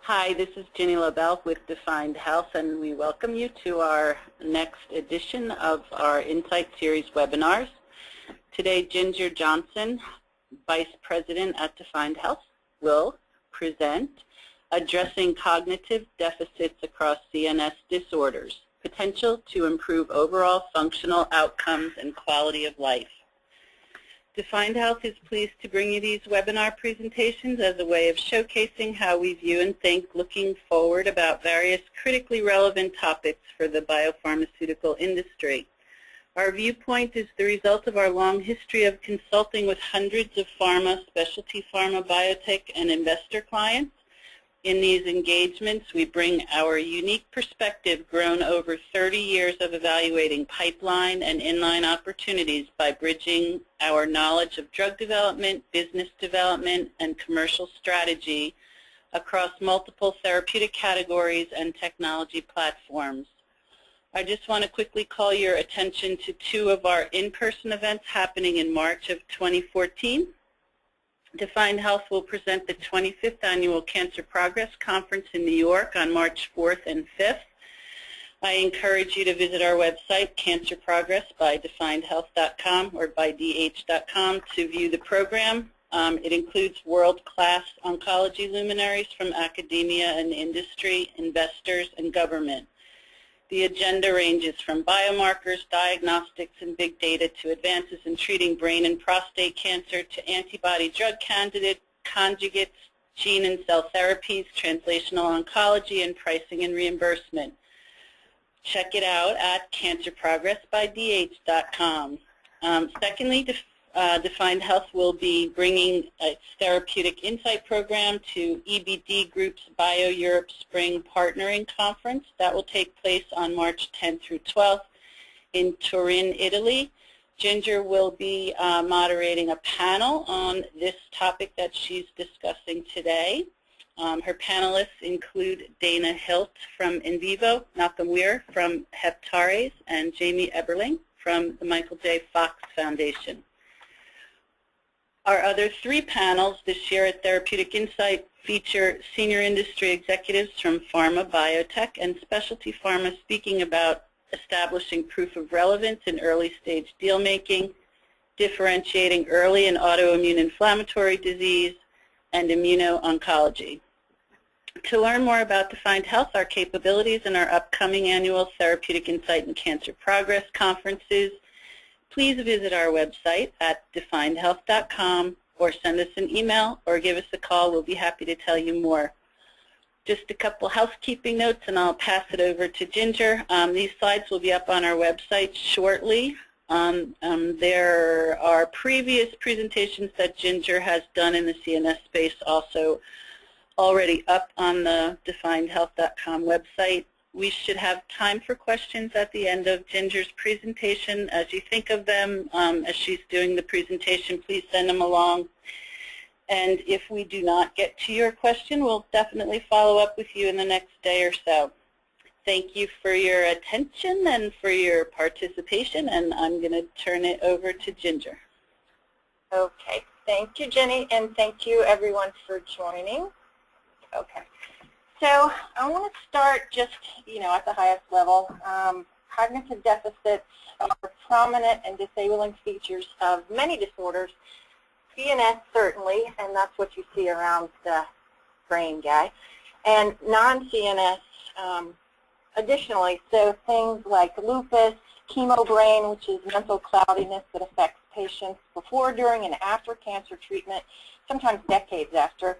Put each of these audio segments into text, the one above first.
Hi, this is Ginny LaBelle with Defined Health, and we welcome you to our next edition of our Insight Series webinars. Today, Ginger Johnson, Vice President at Defined Health, will present Addressing Cognitive Deficits Across CNS Disorders, Potential to Improve Overall Functional Outcomes and Quality of Life. Defined Health is pleased to bring you these webinar presentations as a way of showcasing how we view and think looking forward about various critically relevant topics for the biopharmaceutical industry. Our viewpoint is the result of our long history of consulting with hundreds of pharma, specialty pharma, biotech, and investor clients. In these engagements, we bring our unique perspective grown over 30 years of evaluating pipeline and inline opportunities by bridging our knowledge of drug development, business development, and commercial strategy across multiple therapeutic categories and technology platforms. I just want to quickly call your attention to two of our in-person events happening in March of 2014. Defined Health will present the 25th Annual Cancer Progress Conference in New York on March 4th and 5th. I encourage you to visit our website, Cancer Progress by definedhealth.com or by dh.com, to view the program. It includes world-class oncology luminaries from academia and industry, investors, and government. The agenda ranges from biomarkers, diagnostics, and big data to advances in treating brain and prostate cancer to antibody-drug conjugates, gene and cell therapies, translational oncology, and pricing and reimbursement. Check it out at cancerprogressbydh.com. Secondly, Defined Health will be bringing its Therapeutic Insight program to EBD Group's BioEurope Spring Partnering Conference. That will take place on March 10th through 12th in Turin, Italy. Ginger will be moderating a panel on this topic that she's discussing today. Her panelists include Dana Hilt from InVivo, Malcolm Weir from Heptares, and Jamie Eberling from the Michael J. Fox Foundation. Our other three panels this year at Therapeutic Insight feature senior industry executives from pharma, biotech, and specialty pharma speaking about establishing proof of relevance in early-stage deal-making, differentiating early and autoimmune inflammatory disease, and immuno-oncology. To learn more about Defined Health, our capabilities, and our upcoming annual Therapeutic Insight and Cancer Progress conferences, please visit our website at definedhealth.com or send us an email or give us a call. We'll be happy to tell you more. Just a couple housekeeping notes, and I'll pass it over to Ginger. These slides will be up on our website shortly. There are previous presentations that Ginger has done in the CNS space also already up on the definedhealth.com website. We should have time for questions at the end of Ginger's presentation. As you think of them, as she's doing the presentation, please send them along. And if we do not get to your question, we'll definitely follow up with you in the next day or so. Thank you for your attention and for your participation, and I'm going to turn it over to Ginger. Okay. Thank you, Jenny, and thank you, everyone, for joining. Okay. So I want to start just, at the highest level. Cognitive deficits are prominent and disabling features of many disorders. CNS certainly, and that's what you see around the brain guy, and non-CNS additionally. So things like lupus, chemo brain, which is mental cloudiness that affects patients before, during, and after cancer treatment, sometimes decades after.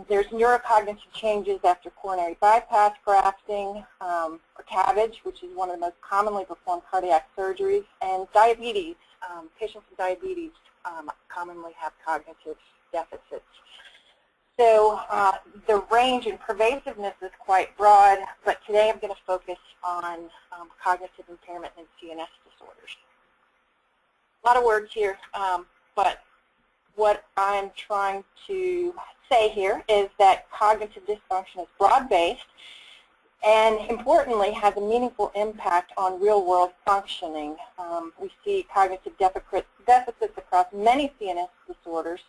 There's neurocognitive changes after coronary bypass grafting, or CABG, which is one of the most commonly performed cardiac surgeries, and diabetes. Patients with diabetes commonly have cognitive deficits. So the range and pervasiveness is quite broad, but today I'm going to focus on cognitive impairment and CNS disorders. A lot of words here, but what I'm trying to say here is that cognitive dysfunction is broad-based and, importantly, has a meaningful impact on real-world functioning. We see cognitive deficits across many CNS disorders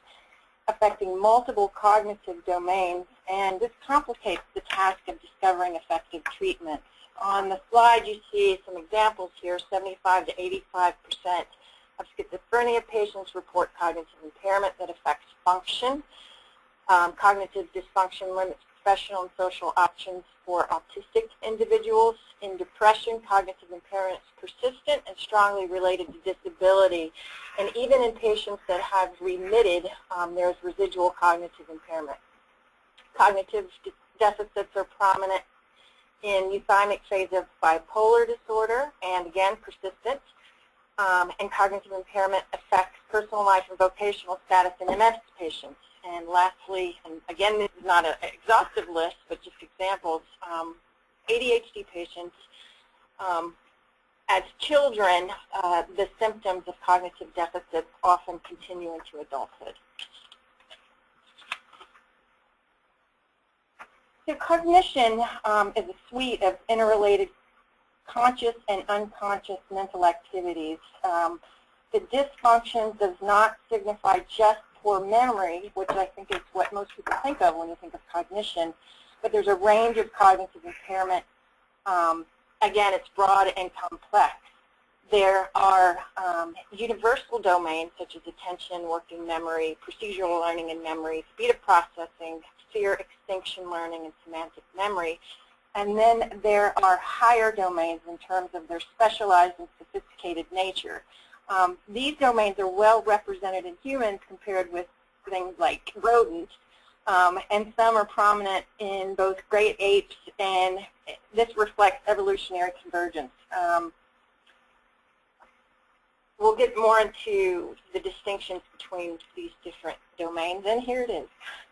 affecting multiple cognitive domains and this complicates the task of discovering effective treatments. On the slide you see some examples here. 75 to 85% of schizophrenia patients report cognitive impairment that affects function. Cognitive dysfunction limits professional and social options for autistic individuals. In depression, cognitive impairment is persistent and strongly related to disability. And even in patients that have remitted, there's residual cognitive impairment. Cognitive deficits are prominent in euthymic phase of bipolar disorder, and again, persistent. And cognitive impairment affects personal life and vocational status in MS patients. And lastly, and again, this is not an exhaustive list, but just examples, ADHD patients, as children, the symptoms of cognitive deficits often continue into adulthood. So cognition is a suite of interrelated conscious and unconscious mental activities. The dysfunction does not signify just poor memory, which I think is what most people think of when you think of cognition, but there's a range of cognitive impairment. Again, it's broad and complex. There are universal domains such as attention, working memory, procedural learning and memory, speed of processing, fear extinction learning, and semantic memory. And then there are higher domains in terms of their specialized and sophisticated nature. These domains are well represented in humans compared with things like rodents, and some are prominent in both great apes, and this reflects evolutionary convergence. We'll get more into the distinctions between these different domains, and here it is.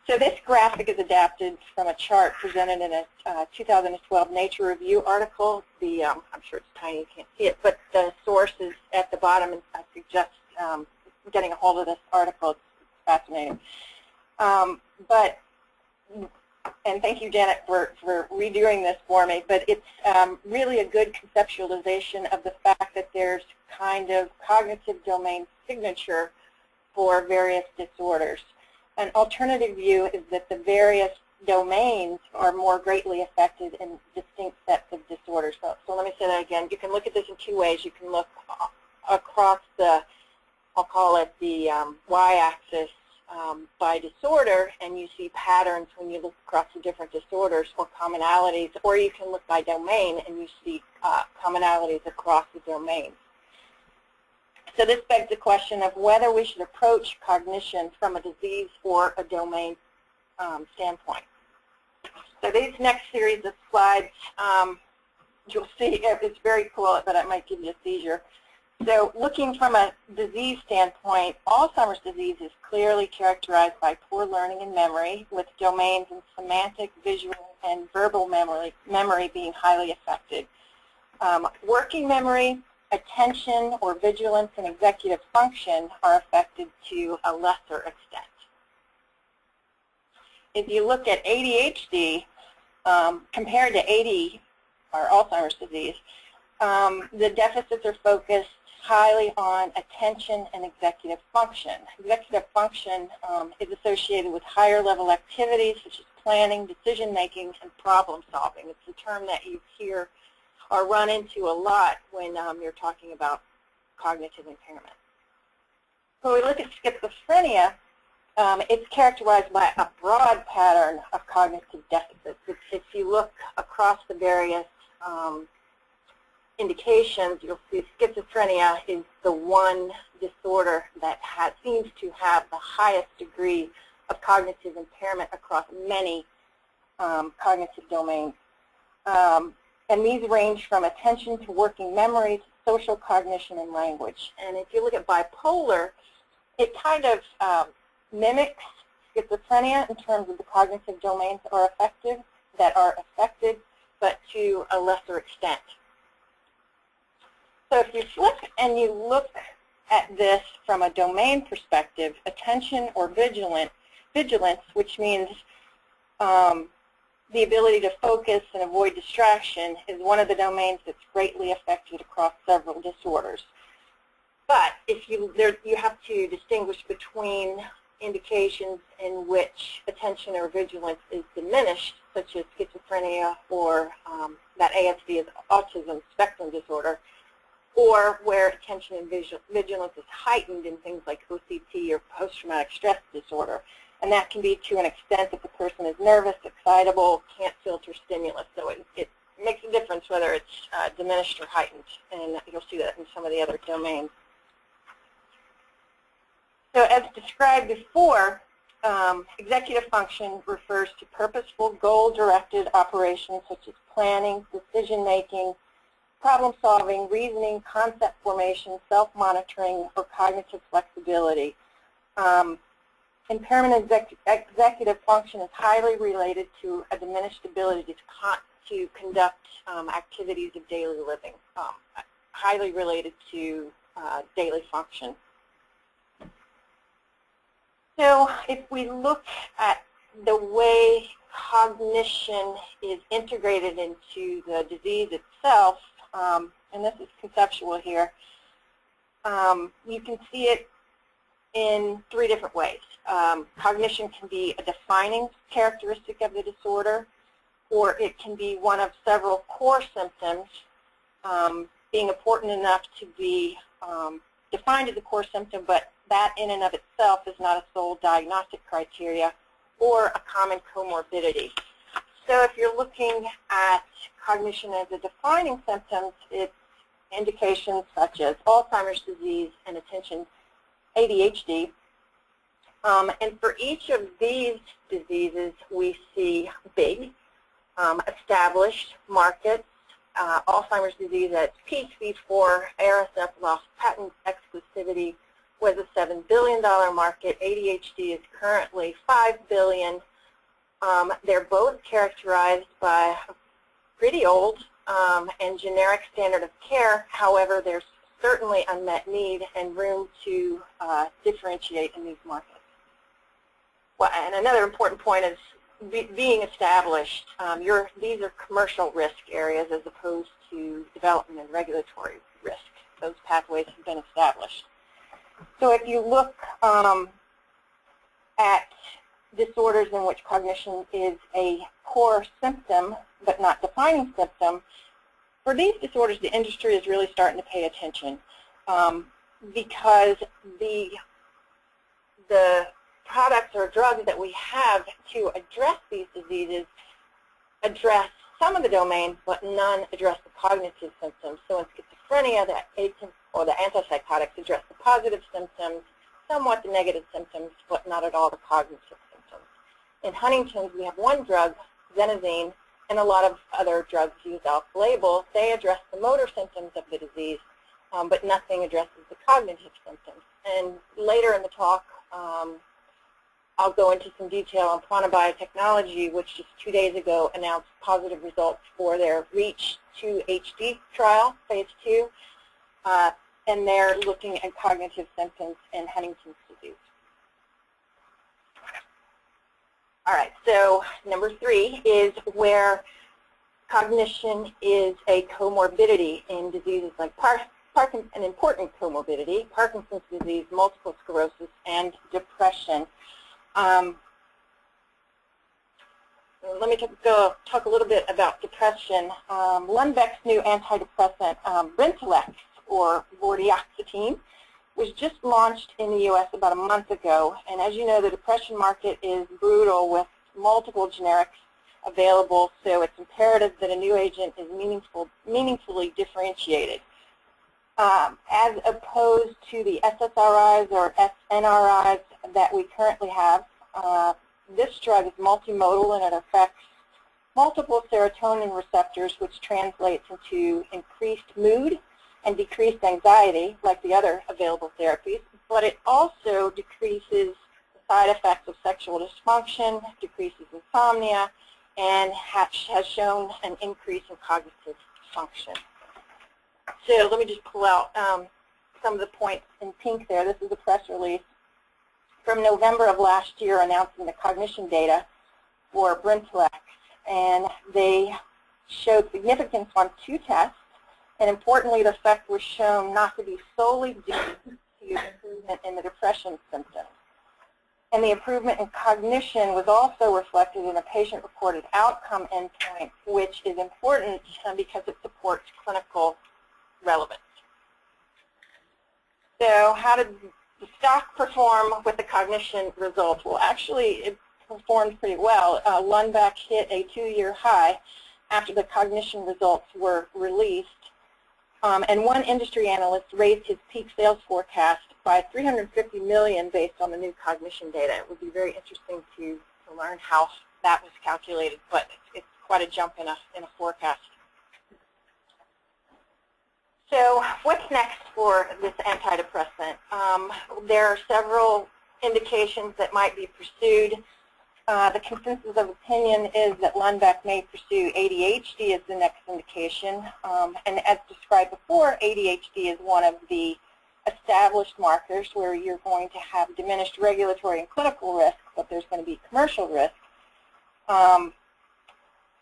So this graphic is adapted from a chart presented in a 2012 Nature Review article. I'm sure it's tiny, you can't see it, but the source is at the bottom, and I suggest getting a hold of this article. It's fascinating. And thank you, Janet, for redoing this for me, but it's really a good conceptualization of the fact that there's kind of cognitive domain signature for various disorders. An alternative view is that the various domains are more greatly affected in distinct sets of disorders. So let me say that again. You can look at this in two ways. You can look across the, I'll call it the y-axis by disorder, and you see patterns when you look across the different disorders or commonalities, or you can look by domain and you see commonalities across the domains. So this begs the question of whether we should approach cognition from a disease or a domain standpoint. So these next series of slides, you'll see it's very cool, but it might give you a seizure. So looking from a disease standpoint, Alzheimer's disease is clearly characterized by poor learning and memory, with domains in semantic, visual, and verbal memory being highly affected. Working memory, attention or vigilance, and executive function are affected to a lesser extent. If you look at ADHD compared to AD, or Alzheimer's disease, the deficits are focused highly on attention and executive function. Executive function is associated with higher level activities such as planning, decision making, and problem solving. It's a term that you hear or run into a lot when you're talking about cognitive impairment. When we look at schizophrenia, it's characterized by a broad pattern of cognitive deficits. If you look across the various indications, you'll see schizophrenia is the one disorder that seems to have the highest degree of cognitive impairment across many cognitive domains. And these range from attention to working memory to social cognition and language. And if you look at bipolar, it kind of mimics schizophrenia in terms of the cognitive domains that are affected, but to a lesser extent. So if you flip and you look at this from a domain perspective, attention or vigilance, which means the ability to focus and avoid distraction, is one of the domains that's greatly affected across several disorders. But if you have to distinguish between indications in which attention or vigilance is diminished, such as schizophrenia or that ASD is autism spectrum disorder, or where attention and vigilance is heightened in things like OCT or post-traumatic stress disorder. And that can be to an extent that the person is nervous, excitable, can't filter stimulus. So it makes a difference whether it's diminished or heightened, and you'll see that in some of the other domains. So as described before, executive function refers to purposeful, goal-directed operations such as planning, decision-making, problem-solving, reasoning, concept formation, self-monitoring, or cognitive flexibility. Impairment executive function is highly related to a diminished ability to conduct activities of daily living, highly related to daily function. So if we look at the way cognition is integrated into the disease itself, and this is conceptual here, you can see it in three different ways. Cognition can be a defining characteristic of the disorder, or it can be one of several core symptoms, being important enough to be defined as a core symptom, but that in and of itself is not a sole diagnostic criteria, or a common comorbidity. So if you're looking at cognition as a defining symptom, it's indications such as Alzheimer's disease and attention ADHD. And for each of these diseases, we see big, established markets. Alzheimer's disease at its peak before Aricept lost patent exclusivity was a $7 billion market. ADHD is currently $5 billion. They're both characterized by a pretty old and generic standard of care. However, there's certainly unmet need and room to differentiate in these markets. Well, and another important point is being established. These are commercial risk areas as opposed to development and regulatory risk. Those pathways have been established. So if you look at disorders in which cognition is a core symptom but not defining symptom, for these disorders the industry is really starting to pay attention because the products or drugs that we have to address these diseases address some of the domains, but none address the cognitive symptoms. So in schizophrenia, the antipsychotics address the positive symptoms, somewhat the negative symptoms, but not at all the cognitive symptoms. In Huntington's, we have one drug, xenazine, and a lot of other drugs used off-label. They address the motor symptoms of the disease, but nothing addresses the cognitive symptoms. And later in the talk, I'll go into some detail on Quantum Biotechnology, which just 2 days ago announced positive results for their REACH-2 HD trial, phase 2, and they're looking at cognitive symptoms in Huntington's disease. All right, so number 3 is where cognition is a comorbidity in diseases like an important comorbidity, Parkinson's disease, multiple sclerosis, and depression. Let me talk a little bit about depression. Lundbeck's new antidepressant, Brintellix, or vortioxetine, was just launched in the U.S. about a month ago. And as you know, the depression market is brutal with multiple generics available, so it's imperative that a new agent is meaningfully differentiated. As opposed to the SSRIs or SNRIs that we currently have, this drug is multimodal and it affects multiple serotonin receptors, which translates into increased mood and decreased anxiety, like the other available therapies, but it also decreases the side effects of sexual dysfunction, decreases insomnia, and has shown an increase in cognitive function. So let me just pull out some of the points in pink there. This is a press release from November of last year announcing the cognition data for Brintellix, and they showed significance on 2 tests, and importantly, the effect was shown not to be solely due to improvement in the depression symptoms. And the improvement in cognition was also reflected in a patient-reported outcome endpoint, which is important because it supports clinical relevance. So how did the stock perform with the cognition results? Well, actually, it performed pretty well. Lundbeck hit a 2-year high after the cognition results were released. And one industry analyst raised his peak sales forecast by $350 million based on the new cognition data. It would be very interesting to learn how that was calculated, but it's quite a jump in a forecast. So what's next for this antidepressant? There are several indications that might be pursued. The consensus of opinion is that Lundbeck may pursue ADHD as the next indication. And as described before, ADHD is one of the established markers where you're going to have diminished regulatory and clinical risk, but there's going to be commercial risk.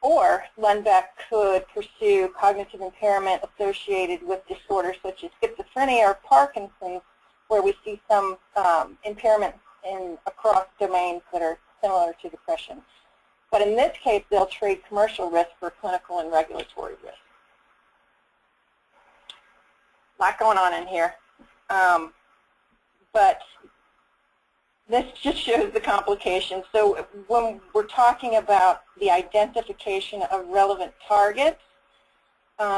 Or Lundbeck could pursue cognitive impairment associated with disorders such as schizophrenia or Parkinson's, where we see some impairment across domains that are similar to depression. But in this case, they'll trade commercial risk for clinical and regulatory risk. A lot going on in here. But this just shows the complications. So when we're talking about the identification of relevant targets,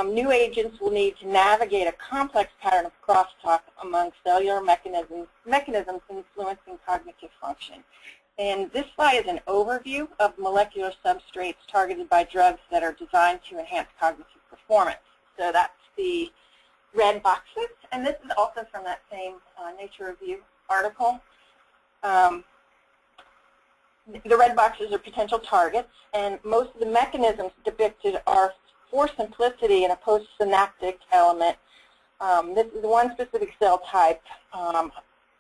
new agents will need to navigate a complex pattern of crosstalk among cellular mechanisms influencing cognitive function. And this slide is an overview of molecular substrates targeted by drugs that are designed to enhance cognitive performance. So that's the red boxes, and this is also from that same Nature Review article. The red boxes are potential targets, and most of the mechanisms depicted are, for simplicity, in a postsynaptic element. This is one specific cell type,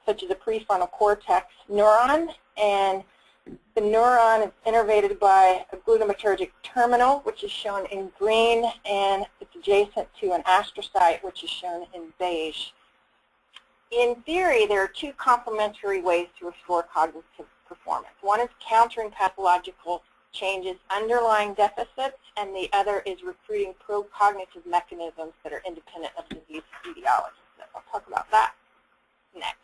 such as a prefrontal cortex neuron, and the neuron is innervated by a glutamatergic terminal, which is shown in green, and it's adjacent to an astrocyte, which is shown in beige. In theory, there are two complementary ways to restore cognitive performance. One is countering pathological changes underlying deficits, and the other is recruiting pro-cognitive mechanisms that are independent of disease etiology. So I'll talk about that next.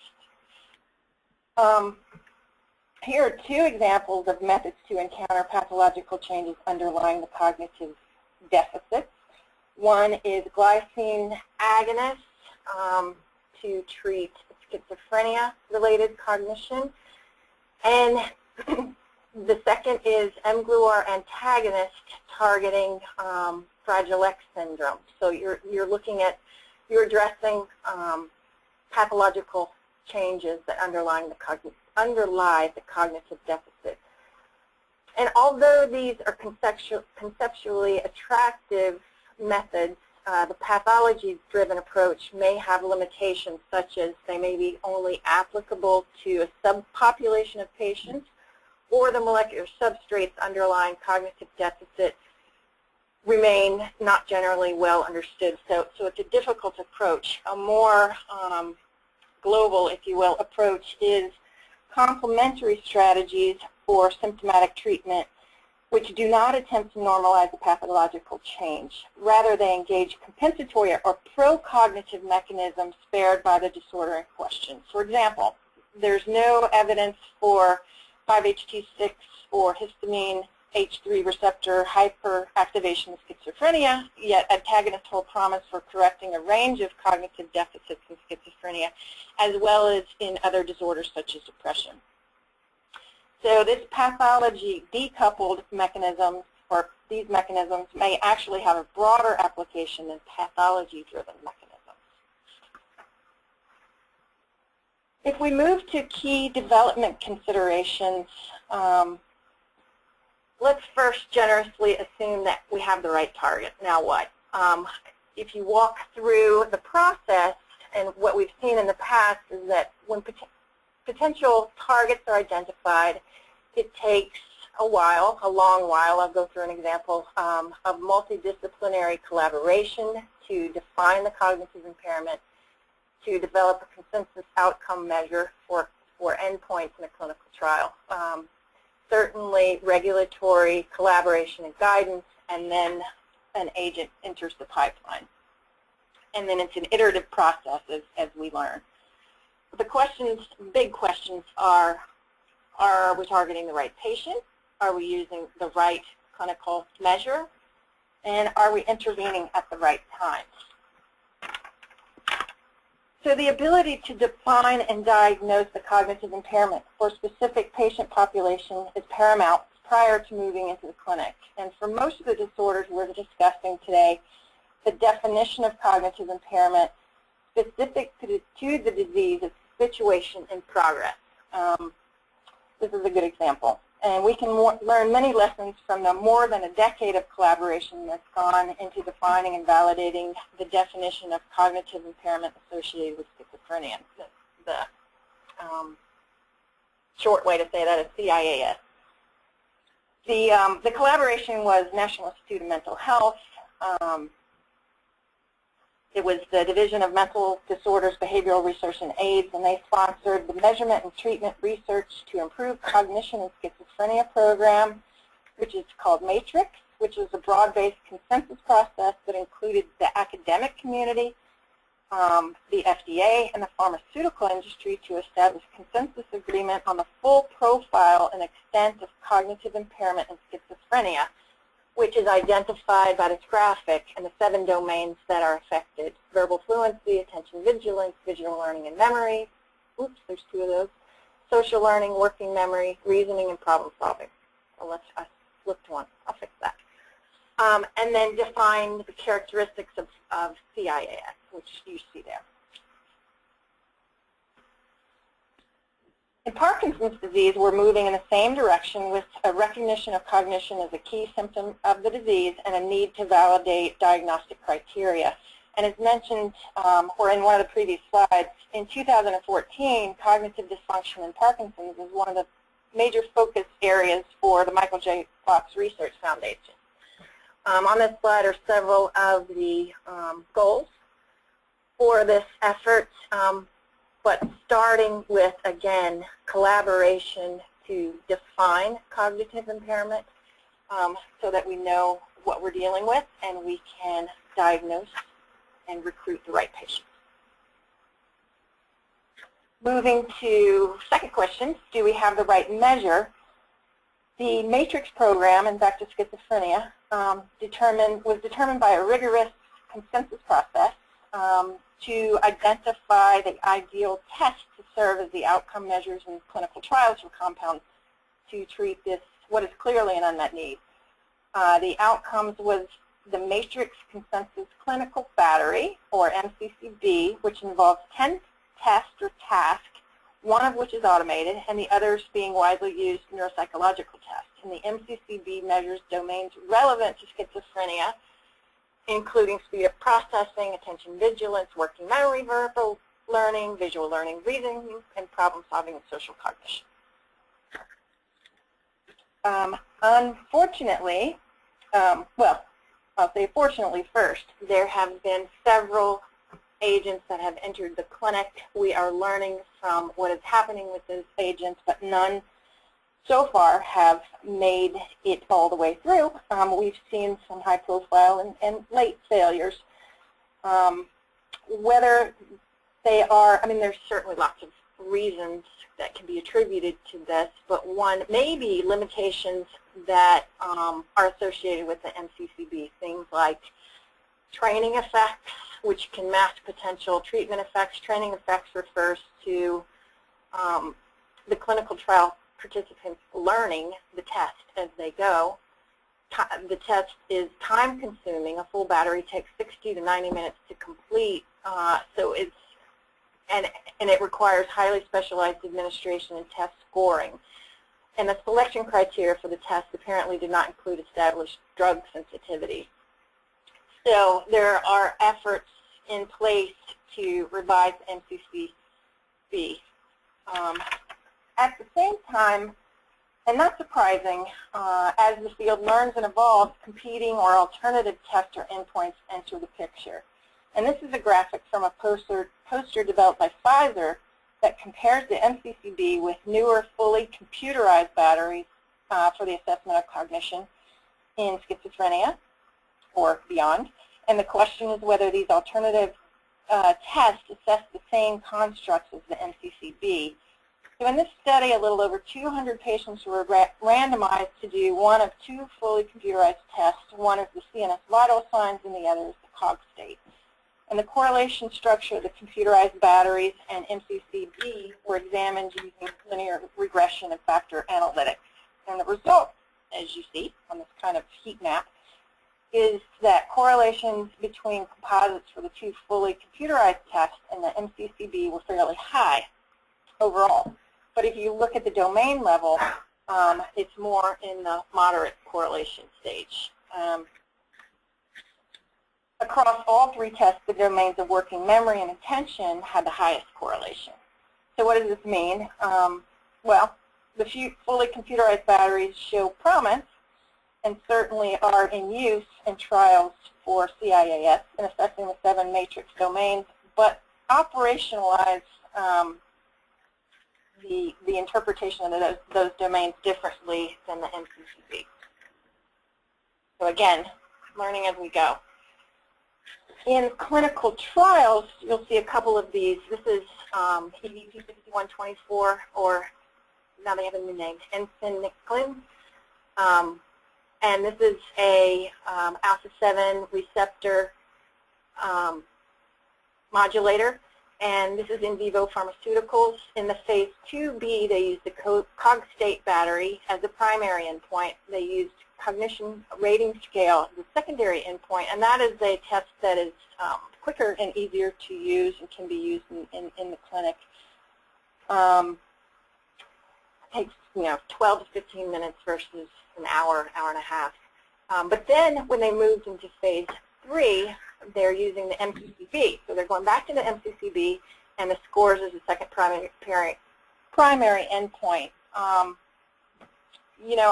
Here are two examples of methods to encounter pathological changes underlying the cognitive deficits. One is glycine agonists to treat schizophrenia-related cognition. And the second is mGluR antagonist targeting Fragile X syndrome. So you're addressing pathological changes that underlie the cognitive deficit. And although these are conceptually attractive methods, the pathology-driven approach may have limitations, such as they may be only applicable to a subpopulation of patients, or the molecular substrates underlying cognitive deficit remain not generally well understood. So it's a difficult approach. A more global, if you will, approach is complementary strategies for symptomatic treatment, which do not attempt to normalize the pathological change. Rather, they engage compensatory or pro-cognitive mechanisms spared by the disorder in question. For example, there's no evidence for 5-HT6 or histamine H3 receptor hyperactivation in schizophrenia, yet antagonists hold promise for correcting a range of cognitive deficits in schizophrenia, as well as in other disorders such as depression. So this pathology decoupled mechanisms, or these mechanisms, may actually have a broader application than pathology-driven mechanisms. If we move to key development considerations, let's first generously assume that we have the right target. Now what? If you walk through the process, and what we've seen in the past is that when potential targets are identified, it takes a while, a long while. I'll go through an example of multidisciplinary collaboration to define the cognitive impairment, to develop a consensus outcome measure for or endpoints in a clinical trial. Certainly regulatory collaboration and guidance, and then an agent enters the pipeline. And then it's an iterative process as we learn. The questions, big questions are we targeting the right patient? Are we using the right clinical measure? And are we intervening at the right time? So the ability to define and diagnose the cognitive impairment for a specific patient population is paramount prior to moving into the clinic. And for most of the disorders we're discussing today, the definition of cognitive impairment specific to the disease is situation in progress. This is a good example. And we can learn many lessons from the more than a decade of collaboration that's gone into defining and validating the definition of cognitive impairment associated with schizophrenia. The short way to say that is CIAS. The collaboration was National Institute of Mental Health. It was the Division of Mental Disorders, Behavioral Research, and AIDS, and they sponsored the Measurement and Treatment Research to Improve Cognition in Schizophrenia program, which is called MATRIX, which is a broad-based consensus process that included the academic community, the FDA, and the pharmaceutical industry to establish consensus agreement on the full profile and extent of cognitive impairment in schizophrenia, which is identified by this graphic and the 7 domains that are affected: verbal fluency, attention vigilance, visual learning and memory, oops, there's 2 of those, social learning, working memory, reasoning, and problem solving. So I flipped one, I'll fix that. And then define the characteristics of CIAS, which you see there. In Parkinson's disease, we're moving in the same direction with a recognition of cognition as a key symptom of the disease and a need to validate diagnostic criteria. And as mentioned, or in one of the previous slides, in 2014, cognitive dysfunction in Parkinson's is one of the major focus areas for the Michael J. Fox Research Foundation. On this slide are several of the goals for this effort. But starting with, again, collaboration to define cognitive impairment so that we know what we're dealing with and we can diagnose and recruit the right patients. Moving to second question, do we have the right measure? The MATRIX program in Back to Schizophrenia was determined by a rigorous consensus process to identify the ideal test to serve as the outcome measures in clinical trials for compounds to treat this, what is clearly an unmet need. The outcomes was the MATRIX Consensus Clinical Battery, or MCCB, which involves 10 tests or tasks, one of which is automated, and the others being widely used neuropsychological tests. And the MCCB measures domains relevant to schizophrenia, including speed of processing, attention vigilance, working memory, verbal learning, visual learning, reasoning, and problem solving and social cognition. Unfortunately, well, I'll say fortunately first, there have been several agents that have entered the clinic. We are learning from what is happening with those agents, but none so far have made it all the way through. We've seen some high profile and late failures. Whether they are, I mean, there's certainly lots of reasons that can be attributed to this, but one may be limitations that are associated with the MCCB, things like training effects, which can mask potential treatment effects. Training effects refers to the clinical trial participants learning the test as they go. The test is time-consuming. A full battery takes 60 to 90 minutes to complete, so it's and it requires highly specialized administration and test scoring. And the selection criteria for the test apparently did not include established drug sensitivity. So there are efforts in place to revise MCCB. At the same time, and not surprising, as the field learns and evolves, competing or alternative tests or endpoints enter the picture. And this is a graphic from a poster developed by Pfizer that compares the MCCB with newer, fully computerized batteries for the assessment of cognition in schizophrenia or beyond. And the question is whether these alternative tests assess the same constructs as the MCCB. So in this study, a little over 200 patients were randomized to do one of two fully computerized tests. One is the CNS vital signs and the other is the cog state. And the correlation structure of the computerized batteries and MCCB were examined using linear regression and factor analytics. And the result, as you see on this kind of heat map, is that correlations between composites for the two fully computerized tests and the MCCB were fairly high overall. But if you look at the domain level, it's more in the moderate correlation stage. Across all three tests, the domains of working memory and attention had the highest correlation. So what does this mean? Well, the fully computerized batteries show promise and certainly are in use in trials for CIAS in assessing the 7 matrix domains, but operationalize the interpretation of those domains differently than the MCCB. So again, learning as we go. In clinical trials, you'll see a couple of these. This is EVP 6124, or now they have a new name, Encenicline. And this is a alpha-7 receptor modulator. And this is in vivo pharmaceuticals. In the phase 2B, they used the cog state battery as the primary endpoint. They used cognition rating scale as the secondary endpoint, and that is a test that is quicker and easier to use and can be used in the clinic. It takes 12 to 15 minutes versus an hour, hour and a half. But then when they moved into phase 3, they're using the MCCB. So they're going back to the MCCB, and the scores as the second primary endpoint.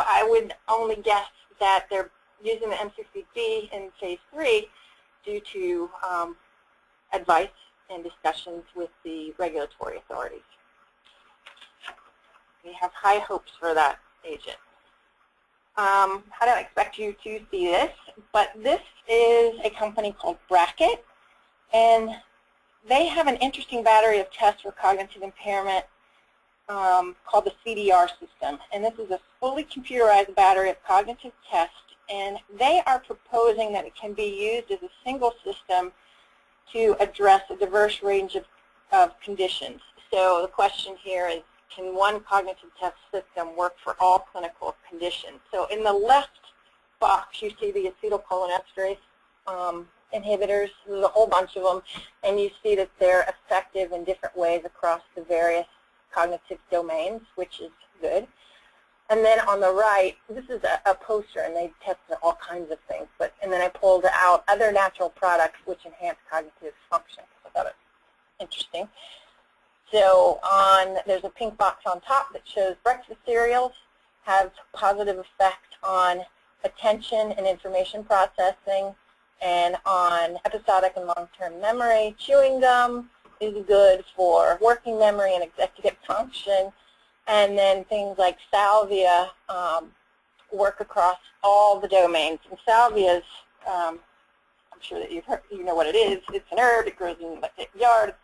I would only guess that they're using the MCCB in phase 3 due to advice and discussions with the regulatory authorities. We have high hopes for that agent. I don't expect you to see this, but this is a company called Bracket, and they have an interesting battery of tests for cognitive impairment called the CDR system. And this is a fully computerized battery of cognitive tests, and they are proposing that it can be used as a single system to address a diverse range of conditions. So the question here is, can one cognitive test system work for all clinical conditions? So in the left box, you see the acetylcholinesterase inhibitors. There's a whole bunch of them, and you see that they're effective in different ways across the various cognitive domains, which is good. And then on the right, this is a poster, and they tested all kinds of things. And then I pulled out other natural products which enhance cognitive function. So I thought it was interesting. So there's a pink box on top that shows breakfast cereals have positive effect on attention and information processing, and on episodic and long-term memory. Chewing gum is good for working memory and executive function. And then things like salvia work across all the domains. And salvia is, I'm sure that you know what it is. It's an herb. It grows in the yard.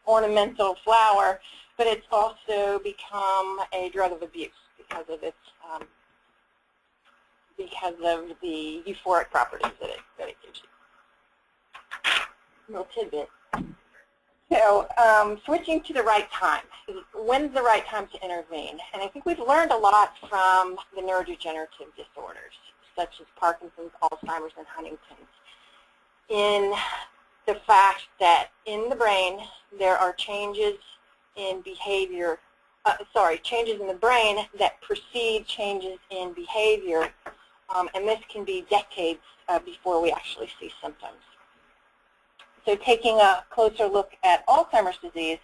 Ornamental flower, but it's also become a drug of abuse because of its because of the euphoric properties that it gives you. Little tidbit. So switching to the right time. When's the right time to intervene? And I think we've learned a lot from the neurodegenerative disorders, such as Parkinson's, Alzheimer's, and Huntington's, in the fact that in the brain there are changes in behavior, changes in the brain that precede changes in behavior, and this can be decades before we actually see symptoms. So taking a closer look at Alzheimer's disease,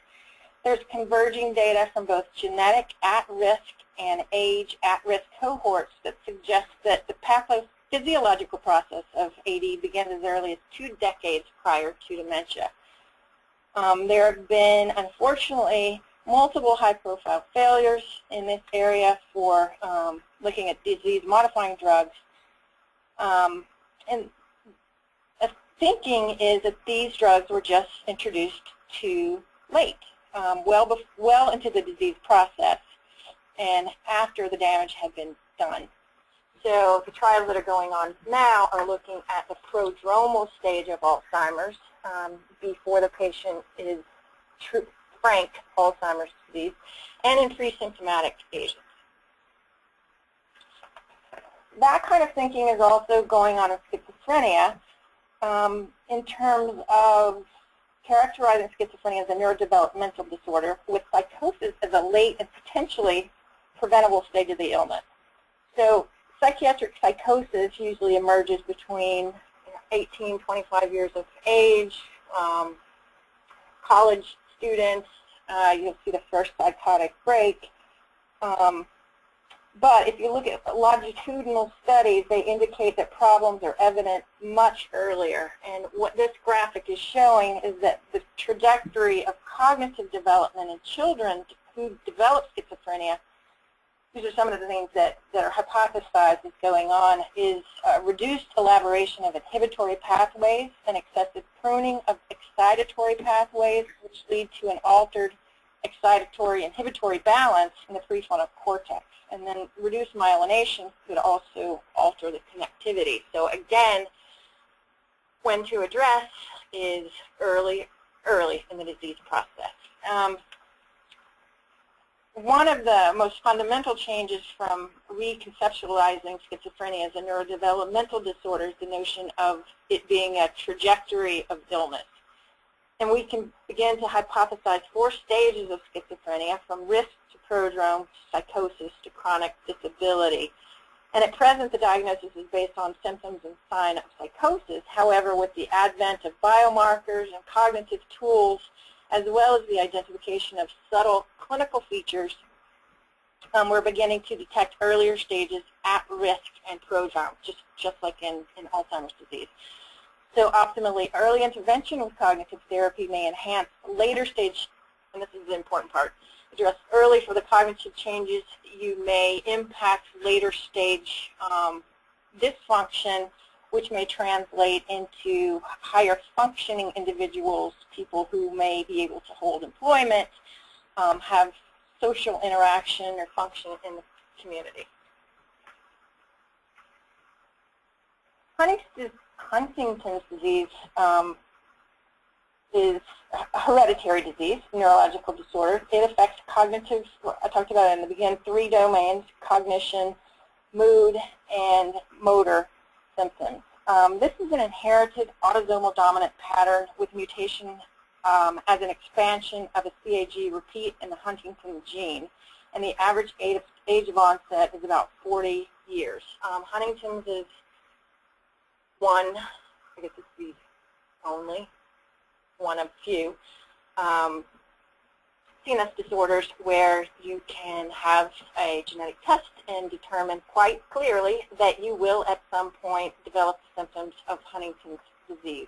there's converging data from both genetic at-risk and age at-risk cohorts that suggest that the pathophysiological process of AD begins as early as 2 decades prior to dementia. There have been, unfortunately, multiple high-profile failures in this area for looking at disease-modifying drugs. And the thinking is that these drugs were just introduced too late, well into the disease process and after the damage had been done. So the trials that are going on now are looking at the prodromal stage of Alzheimer's before the patient is frank Alzheimer's disease, and in pre-symptomatic agents. That kind of thinking is also going on in schizophrenia in terms of characterizing schizophrenia as a neurodevelopmental disorder with psychosis as a late and potentially preventable stage of the illness. So psychiatric psychosis usually emerges between 18, 25 years of age, college students, you'll see the first psychotic break. But if you look at longitudinal studies, they indicate that problems are evident much earlier. And what this graphic is showing is that the trajectory of cognitive development in children who develop schizophrenia, these are some of the things that are hypothesized is going on, is reduced elaboration of inhibitory pathways and excessive pruning of excitatory pathways, which lead to an altered excitatory-inhibitory balance in the prefrontal cortex. And then reduced myelination could also alter the connectivity. So again, when to address is early in the disease process. One of the most fundamental changes from reconceptualizing schizophrenia as a neurodevelopmental disorder is the notion of it being a trajectory of illness. And we can begin to hypothesize 4 stages of schizophrenia, from risk to prodrome, psychosis to chronic disability. And at present, the diagnosis is based on symptoms and sign of psychosis. However, with the advent of biomarkers and cognitive tools, as well as the identification of subtle clinical features, we're beginning to detect earlier stages at risk and prodrome, just like in Alzheimer's disease. So optimally, early intervention with cognitive therapy may enhance later stage, and this is the important part, address early for the cognitive changes. You may impact later stage dysfunction, which may translate into higher functioning individuals, people who may be able to hold employment, have social interaction or function in the community. Huntington's disease is a hereditary disease, neurological disorder. It affects cognitive, I talked about it in the beginning, 3 domains: cognition, mood, and motor symptoms. This is an inherited autosomal dominant pattern with mutation as an expansion of a CAG repeat in the Huntington gene. And the average age of onset is about 40 years. Huntington's is one, I guess it's the only, one of few CNS disorders where you can have a genetic test and determine quite clearly that you will at some point develop the symptoms of Huntington's disease.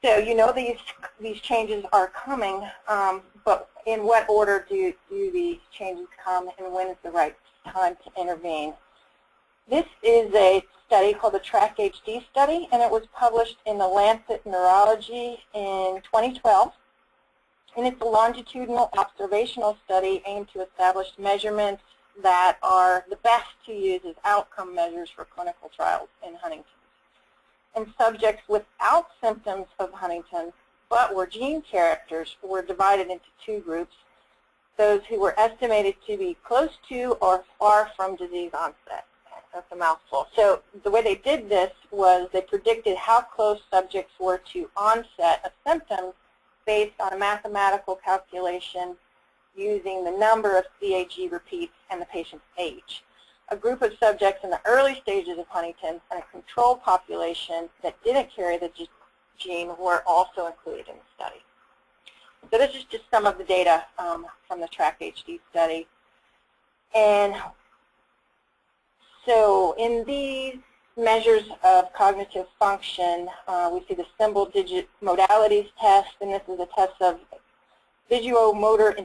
So you know these changes are coming, but in what order do these changes come, and when is the right time to intervene? This is a study called the Track-HD study, and it was published in the Lancet Neurology in 2012. And it's a longitudinal observational study aimed to establish measurements that are the best to use as outcome measures for clinical trials in Huntington's. And subjects without symptoms of Huntington's but were gene characters were divided into 2 groups: those who were estimated to be close to or far from disease onset. That's a mouthful. So the way they did this was they predicted how close subjects were to onset of symptoms based on a mathematical calculation using the number of CAG repeats and the patient's age. A group of subjects in the early stages of Huntington's and a control population that didn't carry the gene were also included in the study. So this is just some of the data from the Track-HD study. And so in these measures of cognitive function. We see the symbol digit modalities test, and this is a test of visual-motor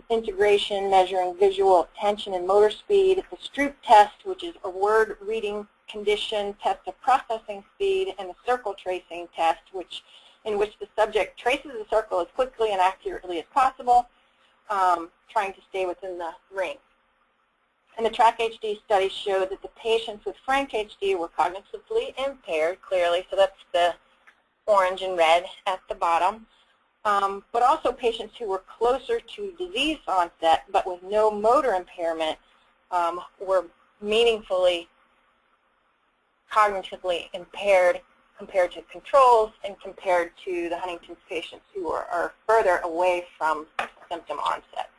integration, measuring visual attention and motor speed. The Stroop test, which is a word reading condition test of processing speed, and the circle tracing test, in which the subject traces the circle as quickly and accurately as possible, trying to stay within the ring. And the TRACK-HD study showed that the patients with frank HD were cognitively impaired, clearly, so that's the orange and red at the bottom. But also patients who were closer to disease onset but with no motor impairment were meaningfully cognitively impaired compared to controls and compared to the Huntington's patients who are further away from symptom onset.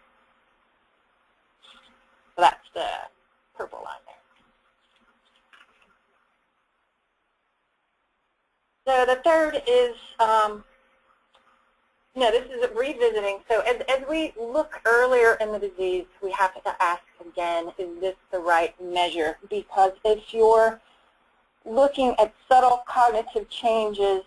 So that's the purple line there. So the third is, this is revisiting. So as we look earlier in the disease, we have to ask again, is this the right measure? Because if you're looking at subtle cognitive changes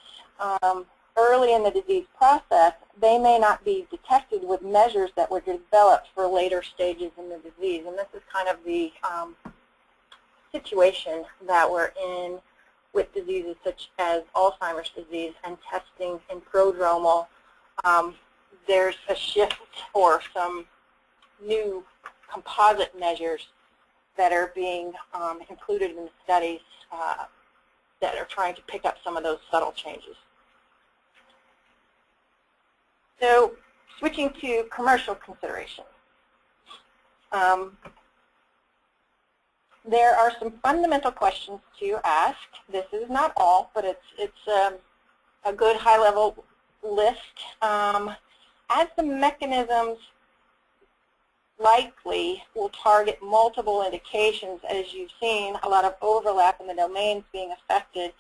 early in the disease process, they may not be detected with measures that were developed for later stages in the disease. And this is kind of the situation that we're in with diseases such as Alzheimer's disease and testing in prodromal. There's a shift or some new composite measures that are being included in the studies that are trying to pick up some of those subtle changes. So switching to commercial considerations. There are some fundamental questions to ask. This is not all, but it's a good high-level list. As the mechanisms likely will target multiple indications, as you've seen, a lot of overlap in the domains being affected,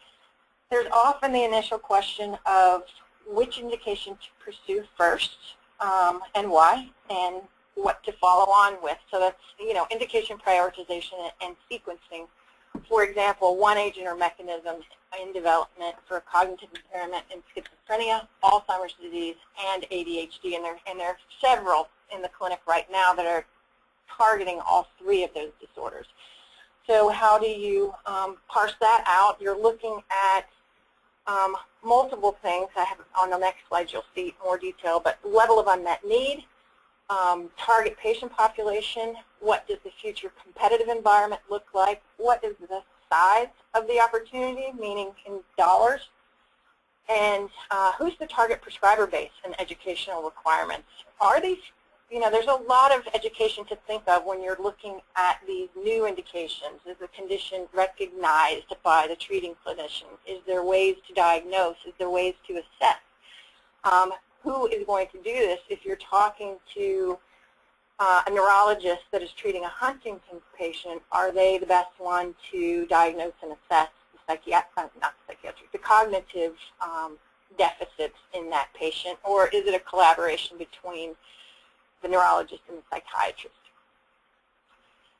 there's often the initial question of which indication to pursue first and why, and what to follow on with. So that's, indication prioritization and sequencing. For example, one agent or mechanism in development for cognitive impairment in schizophrenia, Alzheimer's disease, and ADHD, and there are several in the clinic right now that are targeting all three of those disorders. So how do you parse that out? You're looking at multiple things. I have on the next slide you'll see more detail, but level of unmet need, target patient population, what does the future competitive environment look like, what is the size of the opportunity, meaning in dollars, and who's the target prescriber base and educational requirements. Are these, there's a lot of education to think of when you're looking at these new indications. Is the condition recognized by the treating clinician? Is there ways to diagnose? Is there ways to assess? Who is going to do this? If you're talking to a neurologist that is treating a Huntington's patient, are they the best one to diagnose and assess the cognitive deficits in that patient, or is it a collaboration between the neurologist and the psychiatrist?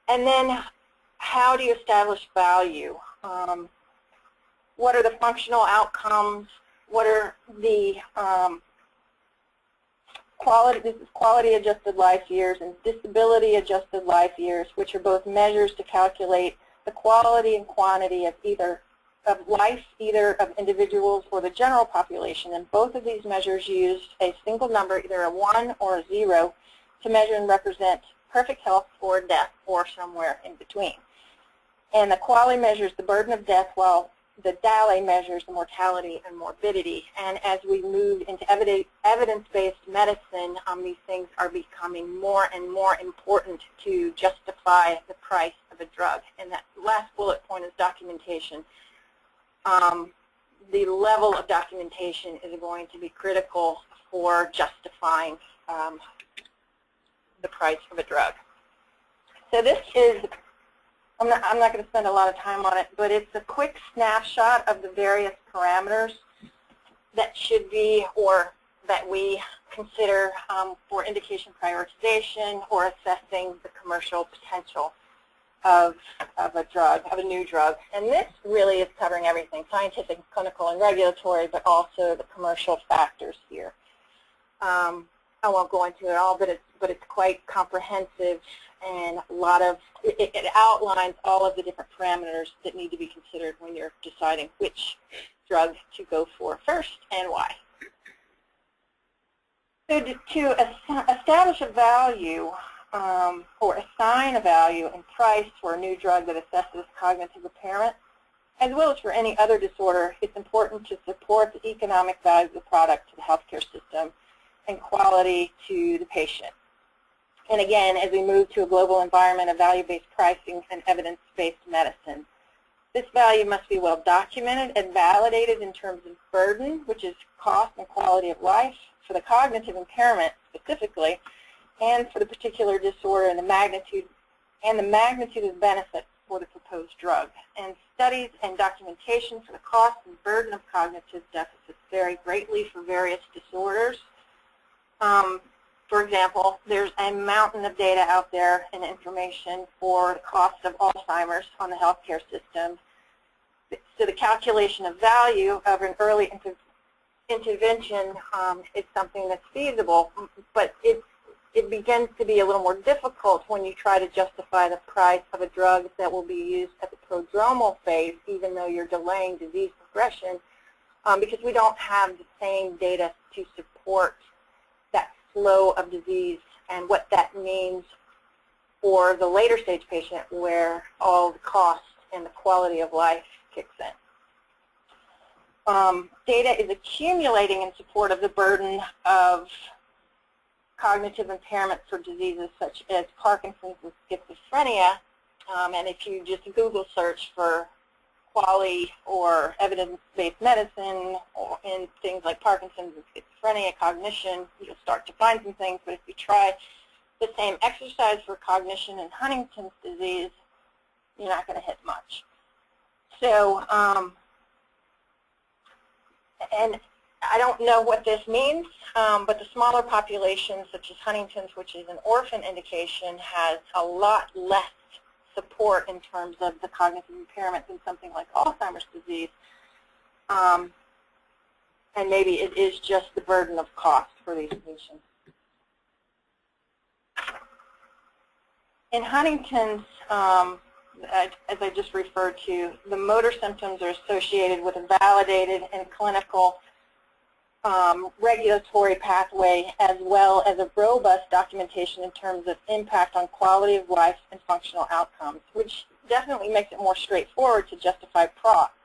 And then how do you establish value? What are the functional outcomes? What are the quality-adjusted life years and disability-adjusted life years, which are both measures to calculate the quality and quantity of life, either of individuals or the general population. And both of these measures use a single number, either a 1 or a 0, to measure and represent perfect health or death, or somewhere in between. And the quality measures the burden of death, while the DALE measures the mortality and morbidity. And as we move into evidence-based medicine, these things are becoming more and more important to justify the price of a drug. And that last bullet point is documentation. The level of documentation is going to be critical for justifying the price of a drug. So this is, I'm not going to spend a lot of time on it, but it's a quick snapshot of the various parameters that should be, or that we consider for indication prioritization or assessing the commercial potential. of a new drug. And this really is covering everything, scientific, clinical, and regulatory, but also the commercial factors here. I won't go into it all, but it's quite comprehensive, and it outlines all of the different parameters that need to be considered when you're deciding which drug to go for first and why. So to establish a value or assign a value in price for a new drug that assesses cognitive impairment, as well as for any other disorder, it's important to support the economic value of the product to the healthcare system and quality to the patient. And again, as we move to a global environment of value-based pricing and evidence-based medicine, this value must be well documented and validated in terms of burden, which is cost and quality of life, for the cognitive impairment specifically, and for the particular disorder and the magnitude of benefit for the proposed drug. And studies and documentation for the cost and burden of cognitive deficits vary greatly for various disorders. For example, there's a mountain of data out there and information for the cost of Alzheimer's on the healthcare system. So the calculation of value of an early intervention is something that's feasible, but it begins to be a little more difficult when you try to justify the price of a drug that will be used at the prodromal phase, even though you're delaying disease progression, because we don't have the same data to support that flow of disease and what that means for the later stage patient, where all the cost and the quality of life kicks in. Data is accumulating in support of the burden of cognitive impairment for diseases such as Parkinson's and schizophrenia. And if you just Google search for quality or evidence-based medicine or in things like Parkinson's and schizophrenia, cognition, you'll start to find some things. But if you try the same exercise for cognition and Huntington's disease, you're not going to hit much. So, and I don't know what this means, but the smaller populations, such as Huntington's, which is an orphan indication, has a lot less support in terms of the cognitive impairment than something like Alzheimer's disease. And maybe it is just the burden of cost for these patients. In Huntington's, as I just referred to, the motor symptoms are associated with a validated and clinical regulatory pathway, as well as a robust documentation in terms of impact on quality of life and functional outcomes, which definitely makes it more straightforward to justify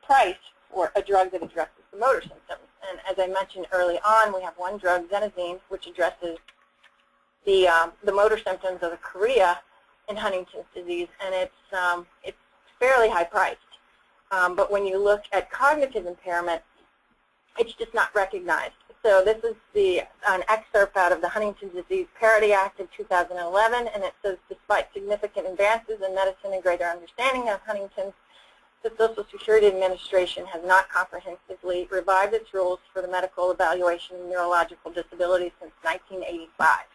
price for a drug that addresses the motor symptoms. And as I mentioned early on, we have one drug, xenazine, which addresses the motor symptoms of the chorea in Huntington's disease, and it's fairly high priced. But when you look at cognitive impairment, it's just not recognized. So this is an excerpt out of the Huntington's Disease Parity Act of 2011, and it says, despite significant advances in medicine and greater understanding of Huntington's, the Social Security Administration has not comprehensively revised its rules for the medical evaluation of neurological disabilities since 1985.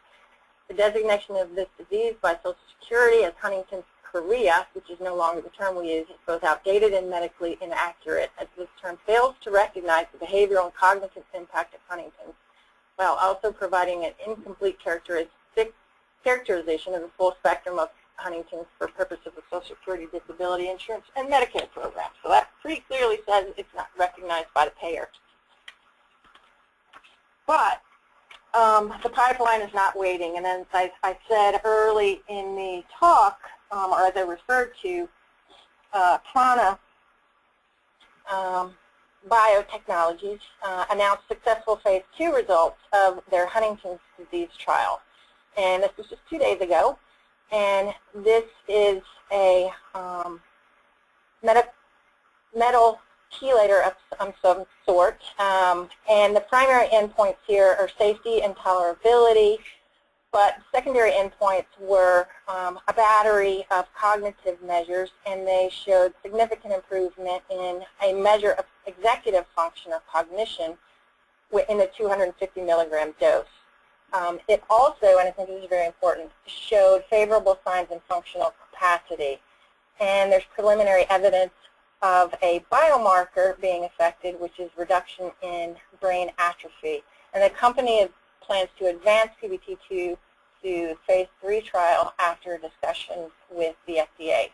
The designation of this disease by Social Security as Huntington's chorea, which is no longer the term we use, is both outdated and medically inaccurate, as this term fails to recognize the behavioral and cognitive impact of Huntington's, while also providing an incomplete characterization of the full spectrum of Huntington's for purposes of Social Security disability insurance and Medicare programs. So that pretty clearly says it's not recognized by the payer. But the pipeline is not waiting, and as I said early in the talk, or as I referred to, Prana Biotechnologies announced successful phase 2 results of their Huntington's disease trial. And this was just 2 days ago. And this is a metal chelator of some sort. And the primary endpoints here are safety and tolerability. But secondary endpoints were a battery of cognitive measures, and they showed significant improvement in a measure of executive function or cognition in the 250 milligram dose. It also, and I think this is very important, showed favorable signs in functional capacity. and there's preliminary evidence of a biomarker being affected, which is reduction in brain atrophy. And the company plans to advance PBT2 to phase 3 trial after discussions with the FDA.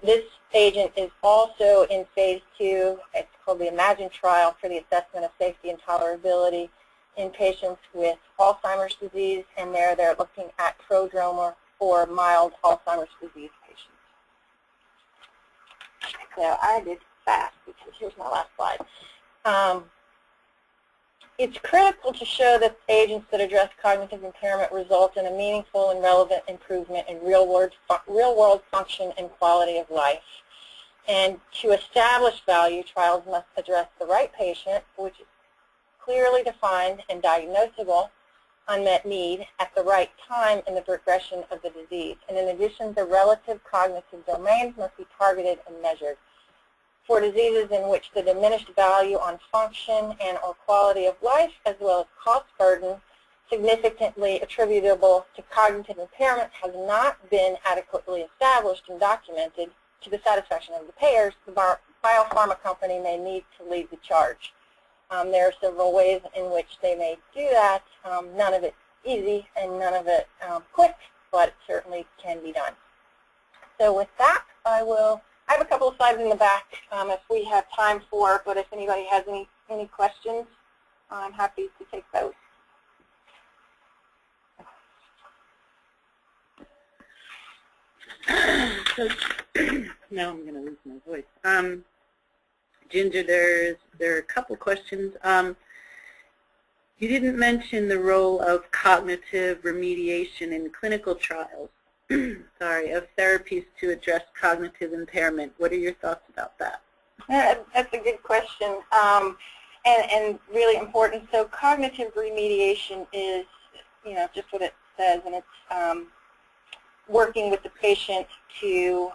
This agent is also in phase 2. It's called the Imagine trial for the assessment of safety and tolerability in patients with Alzheimer's disease, and they're looking at prodromal or mild Alzheimer's disease patients. So I did fast because here's my last slide. It's critical to show that agents that address cognitive impairment result in a meaningful and relevant improvement in real-world function and quality of life. And to establish value, trials must address the right patient, which is clearly defined and diagnosable unmet need at the right time in the progression of the disease. And in addition, the relative cognitive domains must be targeted and measured. For diseases in which the diminished value on function and or quality of life, as well as cost burden, significantly attributable to cognitive impairment has not been adequately established and documented to the satisfaction of the payers, the biopharma company may need to lead the charge. There are several ways in which they may do that. None of it easy and none of it quick, but it certainly can be done. So with that, I have a couple of slides in the back if we have time for, but if anybody has any questions, I'm happy to take those. So now I'm going to lose my voice. Ginger, there are a couple questions. You didn't mention the role of cognitive remediation in clinical trials. Sorry, of therapies to address cognitive impairment. What are your thoughts about that? That's a good question, and really important. So cognitive remediation is, just what it says, and it's working with the patient to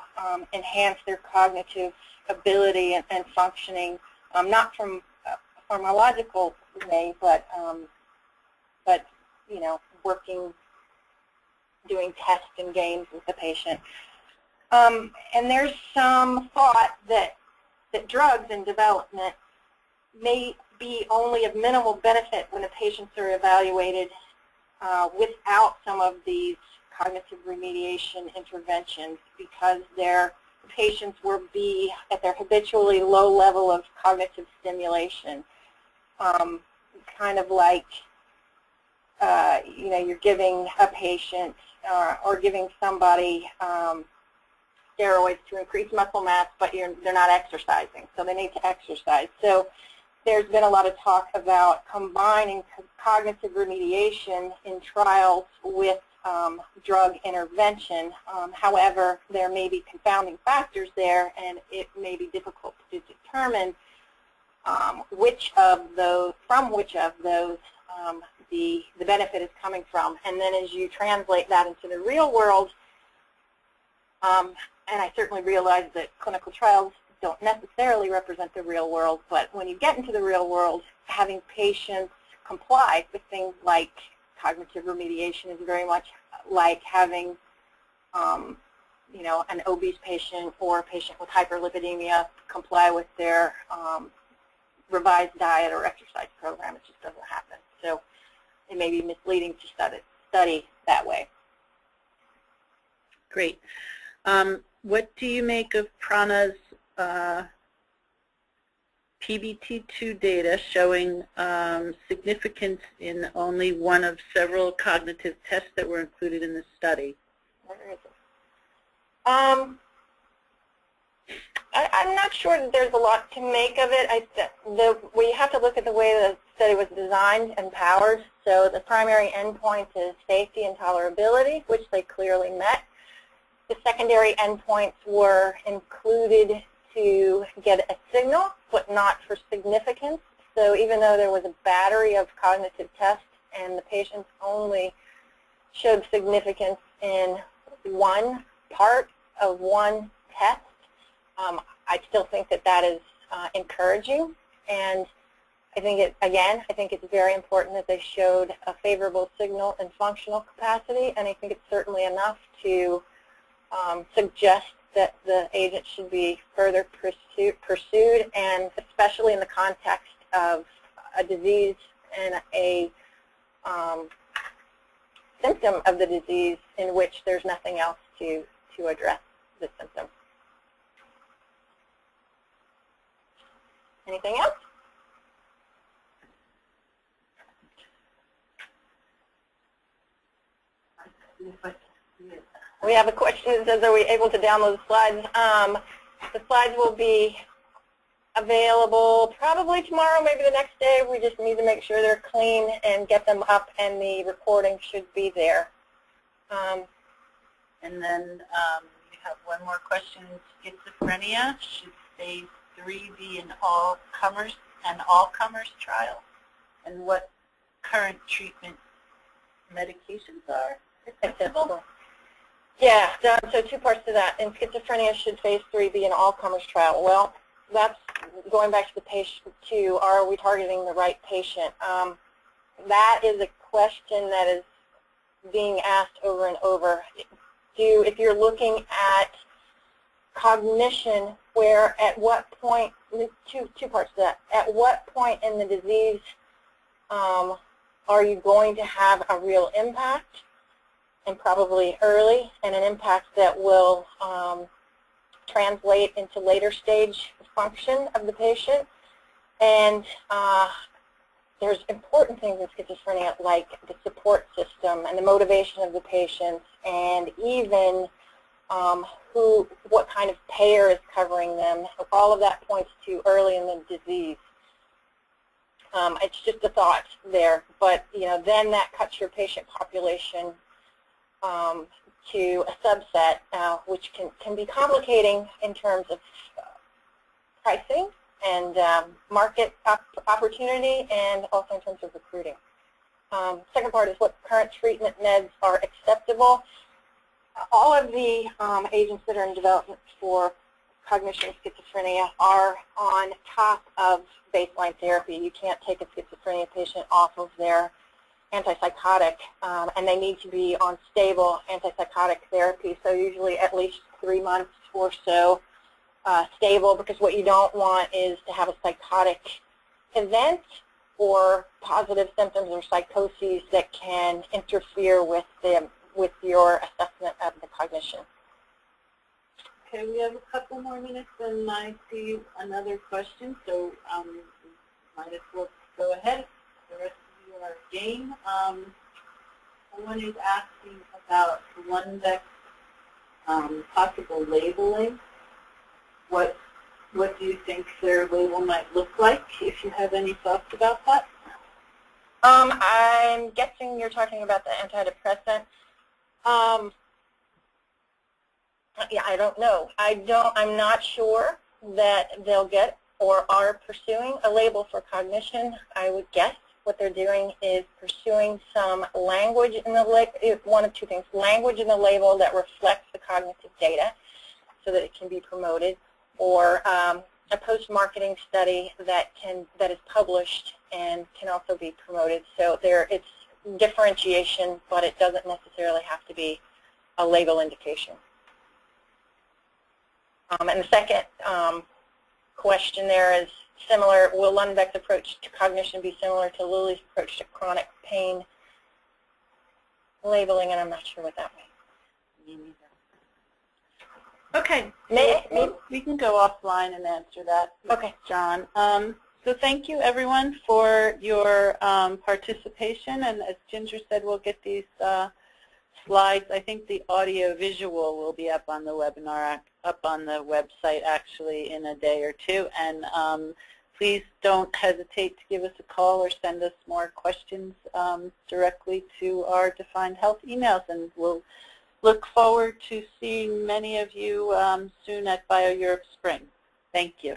enhance their cognitive ability and functioning, not from a pharmacological way, but working, doing tests and games with the patient. And there's some thought that drugs in development may be only of minimal benefit when the patients are evaluated without some of these cognitive remediation interventions, because their patients will be at their habitually low level of cognitive stimulation. Kind of like, you're giving a patient or giving somebody steroids to increase muscle mass, but they're not exercising, so they need to exercise. So there's been a lot of talk about combining cognitive remediation in trials with drug intervention. However, there may be confounding factors there, and it may be difficult to determine from which of those the benefit is coming from. And then as you translate that into the real world, and I certainly realize that clinical trials don't necessarily represent the real world, but when you get into the real world, having patients comply with things like cognitive remediation is very much like having an obese patient or a patient with hyperlipidemia comply with their revised diet or exercise program. It just doesn't happen. So it may be misleading to study that way. Great. What do you make of Prana's PBT2 data showing significance in only one of several cognitive tests that were included in the study? Where is it? I'm not sure that there's a lot to make of it. We have to look at the way the study was designed and powered. So the primary endpoint is safety and tolerability, which they clearly met. The secondary endpoints were included to get a signal, but not for significance. So even though there was a battery of cognitive tests and the patients only showed significance in one part of one test, I still think that is encouraging. And I think it's very important that they showed a favorable signal in functional capacity, and I think it's certainly enough to suggest that the agent should be further pursued, and especially in the context of a disease and a symptom of the disease in which there's nothing else to address the symptom. Anything else? We have a question that says, are we able to download the slides? The slides will be available probably tomorrow, maybe the next day. We just need to make sure they're clean and get them up, and the recording should be there. And then we have one more question. Schizophrenia, should phase 3 be an all-comers trial? And what current treatment medications are acceptable? Yeah, so two parts to that. In schizophrenia, should phase 3 be an all-comers trial? Well, that's going back to the patient too. Are we targeting the right patient? That is a question that is being asked over and over. If you're looking at cognition, where at what point, two parts to that, at what point in the disease are you going to have a real impact, and probably early, and an impact that will translate into later stage function of the patient. And there's important things in schizophrenia like the support system and the motivation of the patients, and even what kind of payer is covering them. All of that points to early in the disease. It's just a thought there, but then that cuts your patient population to a subset, which can be complicating in terms of pricing and market opportunity, and also in terms of recruiting. Second part is what current treatment meds are acceptable. All of the agents that are in development for cognition schizophrenia are on top of baseline therapy. You can't take a schizophrenia patient off of their antipsychotic, and they need to be on stable antipsychotic therapy, so usually at least 3 months or so stable, because what you don't want is to have a psychotic event or positive symptoms or psychoses that can interfere with your assessment of the cognition. Okay, we have a couple more minutes, and I see another question, so might as well go ahead. The rest of you are game. Someone is asking about Lundbeck's possible labeling. What do you think their label might look like, if you have any thoughts about that? I'm guessing you're talking about the antidepressant. Yeah, I don't know. I'm not sure that they'll get or are pursuing a label for cognition. I would guess what they're doing is pursuing some language in the label, one of two things, language in the label that reflects the cognitive data so that it can be promoted, or a post-marketing study that is published and can also be promoted. So it's differentiation, but it doesn't necessarily have to be a label indication. And the second question there is similar. Will Lundbeck's approach to cognition be similar to Lilly's approach to chronic pain labeling? And I'm not sure what that means. Me neither. Okay, we can go offline and answer that. Okay, John. So thank you, everyone, for your participation. And as Ginger said, we'll get these slides. I think the audio-visual will be up on the webinar, up on the website, actually, in a day or two. And please don't hesitate to give us a call or send us more questions directly to our Defined Health emails. And we'll look forward to seeing many of you soon at BioEurope Spring. Thank you.